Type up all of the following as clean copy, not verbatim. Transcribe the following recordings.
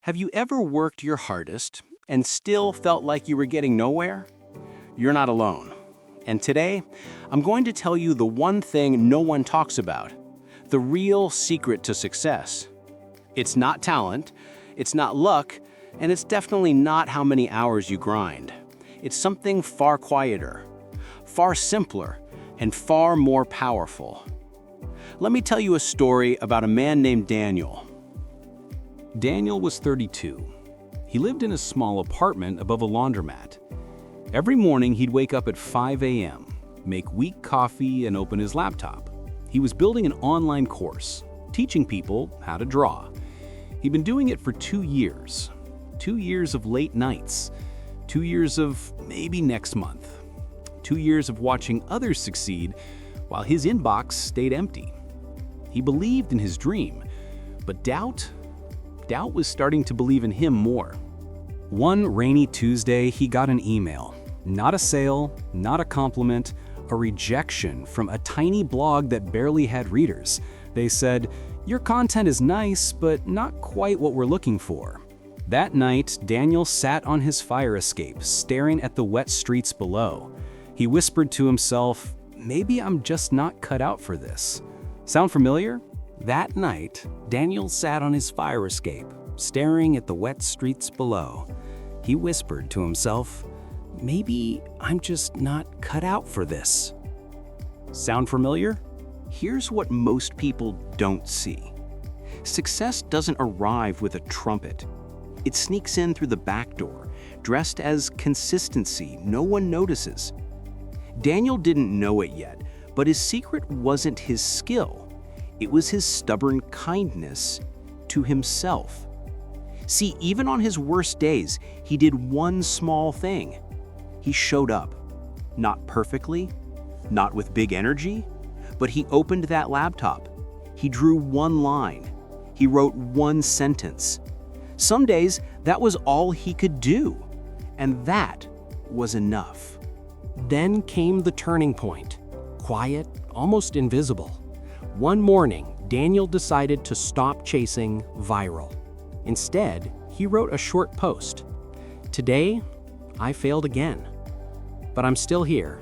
Have you ever worked your hardest and still felt like you were getting nowhere? You're not alone. And today, I'm going to tell you the one thing no one talks about, the real secret to success. It's not talent, it's not luck, and it's definitely not how many hours you grind. It's something far quieter, far simpler, and far more powerful. Let me tell you a story about a man named Daniel. Daniel was 32. He lived in a small apartment above a laundromat. Every morning, he'd wake up at 5 a.m., make weak coffee, and open his laptop. He was building an online course, teaching people how to draw. He'd been doing it for 2 years. 2 years of late nights. 2 years of maybe next month. 2 years of watching others succeed while his inbox stayed empty. He believed in his dream, but doubt was starting to believe in him more. One rainy Tuesday, he got an email. Not a sale, not a compliment, a rejection from a tiny blog that barely had readers. They said, "Your content is nice, but not quite what we're looking for." That night, Daniel sat on his fire escape, staring at the wet streets below. He whispered to himself, "Maybe I'm just not cut out for this." Sound familiar? That night, Daniel sat on his fire escape, staring at the wet streets below. He whispered to himself, "Maybe I'm just not cut out for this." Sound familiar? Here's what most people don't see. Success doesn't arrive with a trumpet. It sneaks in through the back door, dressed as consistency no one notices. Daniel didn't know it yet, but his secret wasn't his skill. It was his stubborn kindness to himself. See, even on his worst days, he did one small thing. He showed up. Not perfectly, not with big energy, but he opened that laptop. He drew one line. He wrote one sentence. Some days, that was all he could do, and that was enough. Then came the turning point. Quiet, almost invisible. One morning, Daniel decided to stop chasing viral. Instead, he wrote a short post. "Today, I failed again, but I'm still here,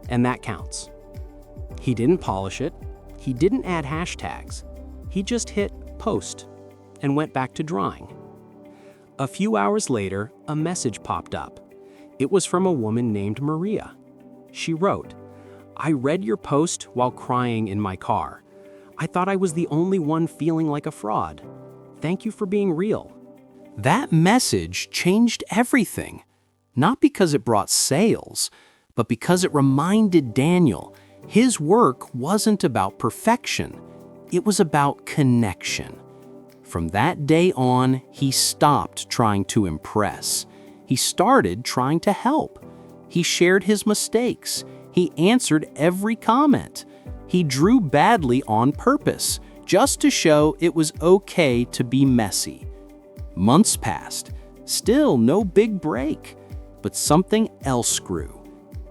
and that counts." He didn't polish it. He didn't add hashtags. He just hit post and went back to drawing. A few hours later, a message popped up. It was from a woman named Maria. She wrote, "I read your post while crying in my car. I thought I was the only one feeling like a fraud. Thank you for being real." That message changed everything. Not because it brought sales, but because it reminded Daniel his work wasn't about perfection. It was about connection. From that day on, he stopped trying to impress. He started trying to help. He shared his mistakes. He answered every comment. He drew badly on purpose, just to show it was okay to be messy. Months passed, still no big break, but something else grew: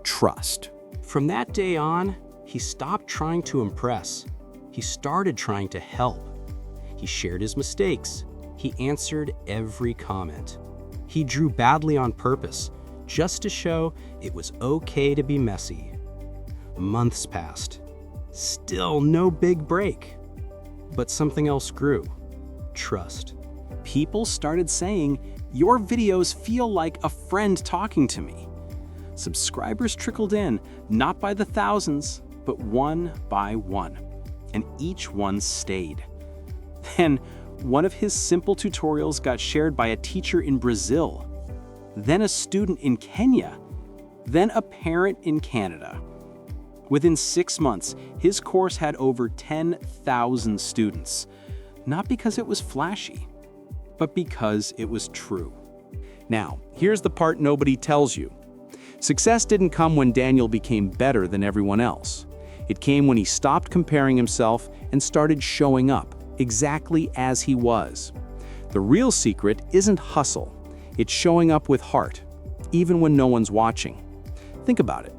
trust. From that day on, he stopped trying to impress. He started trying to help. He shared his mistakes. He answered every comment. He drew badly on purpose, just to show it was okay to be messy. Months passed. Still no big break. But something else grew: trust. People started saying, "Your videos feel like a friend talking to me." Subscribers trickled in, not by the thousands, but one by one. And each one stayed. Then, one of his simple tutorials got shared by a teacher in Brazil. Then a student in Kenya. Then a parent in Canada. Within 6 months, his course had over 10,000 students. Not because it was flashy, but because it was true. Now, here's the part nobody tells you. Success didn't come when Daniel became better than everyone else. It came when he stopped comparing himself and started showing up, exactly as he was. The real secret isn't hustle. It's showing up with heart, even when no one's watching. Think about it.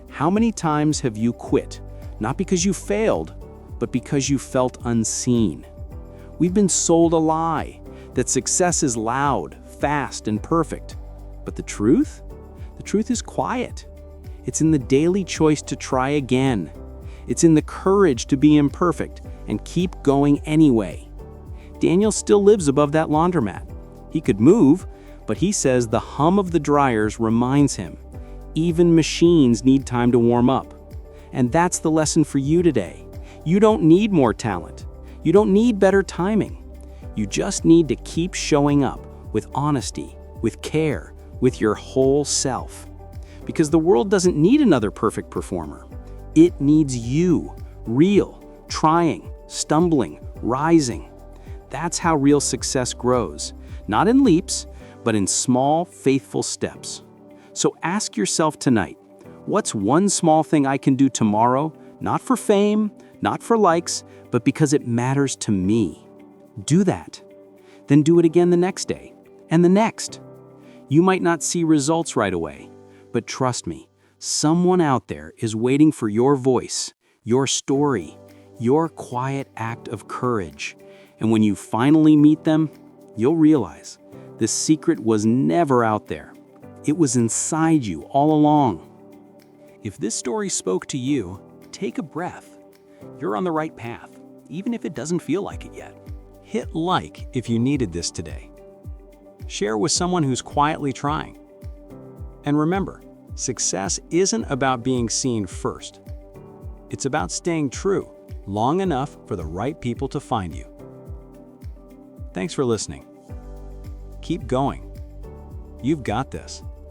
How many times have you quit, not because you failed, but because you felt unseen? We've been sold a lie, that success is loud, fast, and perfect. But the truth? The truth is quiet. It's in the daily choice to try again. It's in the courage to be imperfect and keep going anyway. Daniel still lives above that laundromat. He could move, but he says the hum of the dryers reminds him. Even machines need time to warm up. And that's the lesson for you today. You don't need more talent. You don't need better timing. You just need to keep showing up with honesty, with care, with your whole self. Because the world doesn't need another perfect performer. It needs you, real, trying, stumbling, rising. That's how real success grows, not in leaps, but in small, faithful steps. So ask yourself tonight, what's one small thing I can do tomorrow, not for fame, not for likes, but because it matters to me? Do that. Then do it again the next day, and the next. You might not see results right away, but trust me, someone out there is waiting for your voice, your story, your quiet act of courage. And when you finally meet them, you'll realize the secret was never out there. It was inside you all along. If this story spoke to you, take a breath. You're on the right path, even if it doesn't feel like it yet. Hit like if you needed this today. Share with someone who's quietly trying. And remember, success isn't about being seen first. It's about staying true long enough for the right people to find you. Thanks for listening. Keep going. You've got this.